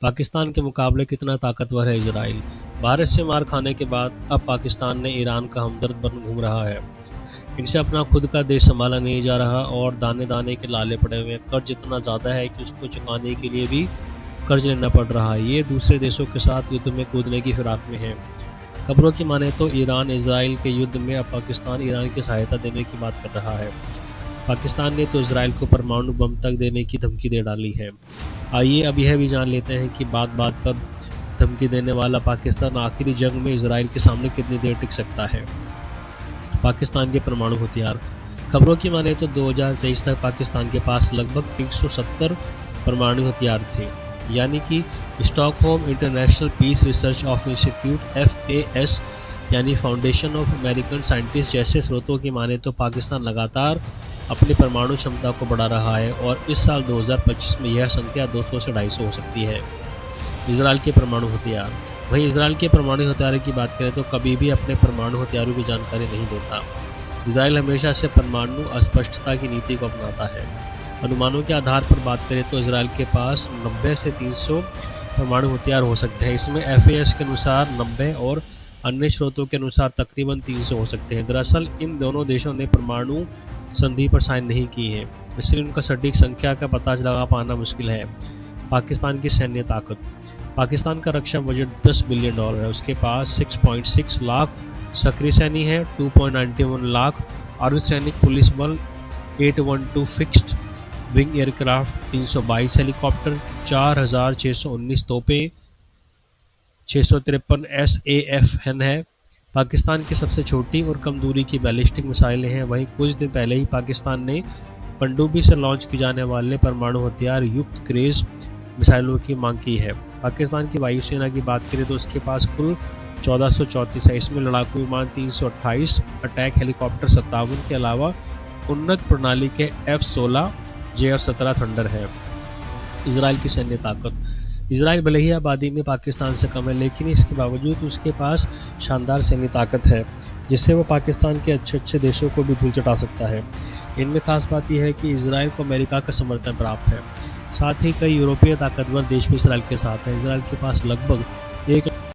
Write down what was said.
पाकिस्तान के मुकाबले कितना ताकतवर है इजराइल। भारत से मार खाने के बाद अब पाकिस्तान ने ईरान का हमदर्द बन घूम रहा है। इनसे अपना खुद का देश संभाला नहीं जा रहा और दाने दाने के लाले पड़े हुए हैं। कर्ज इतना ज़्यादा है कि उसको चुकाने के लिए भी कर्ज लेना पड़ रहा है। ये दूसरे देशों के साथ युद्ध में कूदने की फिराक में है। खबरों की माने तो ईरान इसराइल के युद्ध में अब पाकिस्तान ईरान की सहायता देने की बात कर रहा है। पाकिस्तान ने तो इसराइल को परमाणु बम तक देने की धमकी दे डाली है। आइए अब यह भी जान लेते हैं कि बात बात पर धमकी देने वाला पाकिस्तान आखिरी जंग में इसराइल के सामने कितनी देर टिक सकता है। पाकिस्तान के परमाणु हथियार। खबरों की माने तो 2023 तक पाकिस्तान के पास लगभग 170 परमाणु हथियार थे, यानी कि Stockholm international peace research of institute FAS यानी फाउंडेशन ऑफ अमेरिकन साइंटिस्ट जैसे स्रोतों की माने तो पाकिस्तान लगातार अपनी परमाणु क्षमता को बढ़ा रहा है और इस साल 2025 में यह संख्या 200 से 250 हो सकती है। इसराइल के परमाणु हथियार। वहीं इसराइल के परमाणु हथियारों की बात करें तो कभी भी अपने परमाणु हथियारों की जानकारी नहीं देता। इसराइल हमेशा से परमाणु अस्पष्टता की नीति को अपनाता है। अनुमानों के आधार पर बात करें तो इसराइल के पास 90 से 300 परमाणु हथियार हो सकते हैं। इसमें FAS के अनुसार 90 और अन्य स्रोतों के अनुसार तकरीबन 300 हो सकते हैं। दरअसल इन दोनों देशों ने परमाणु संधि पर साइन नहीं की है, इसलिए उनका सटीक संख्या का पता लगा पाना मुश्किल है। पाकिस्तान की सैन्य ताकत। पाकिस्तान का रक्षा बजट $10 बिलियन है। उसके पास 6.6 लाख सक्रिय सैनिक है, 2.91 लाख अर्धसैनिक पुलिस बल, 812 fixed wing aircraft, 322 helicopter, 4,619 तोपें, 653 SAF है। पाकिस्तान की सबसे छोटी और कम दूरी की बैलिस्टिक मिसाइलें हैं। वहीं कुछ दिन पहले ही पाकिस्तान ने पनडुब्बी से लॉन्च की जाने वाले परमाणु हथियार युक्त क्रेज मिसाइलों की मांग की है। पाकिस्तान की वायुसेना की बात करें तो उसके पास कुल 1434 है। इसमें लड़ाकू विमान 328, अटैक हेलीकॉप्टर 57 के अलावा उन्नत प्रणाली के F-16 JF-17 थंडर है। इसराइल की सैन्य ताकत। इसराइल भले ही आबादी में पाकिस्तान से कम है, लेकिन इसके बावजूद उसके पास शानदार सैन्य ताकत है, जिससे वो पाकिस्तान के अच्छे देशों को भी धूल चटा सकता है। इनमें खास बात यह है कि इसराइल को अमेरिका का समर्थन प्राप्त है। साथ ही कई यूरोपीय ताकतवर देश भी इसराइल के साथ हैं। इसराइल के पास लगभग 1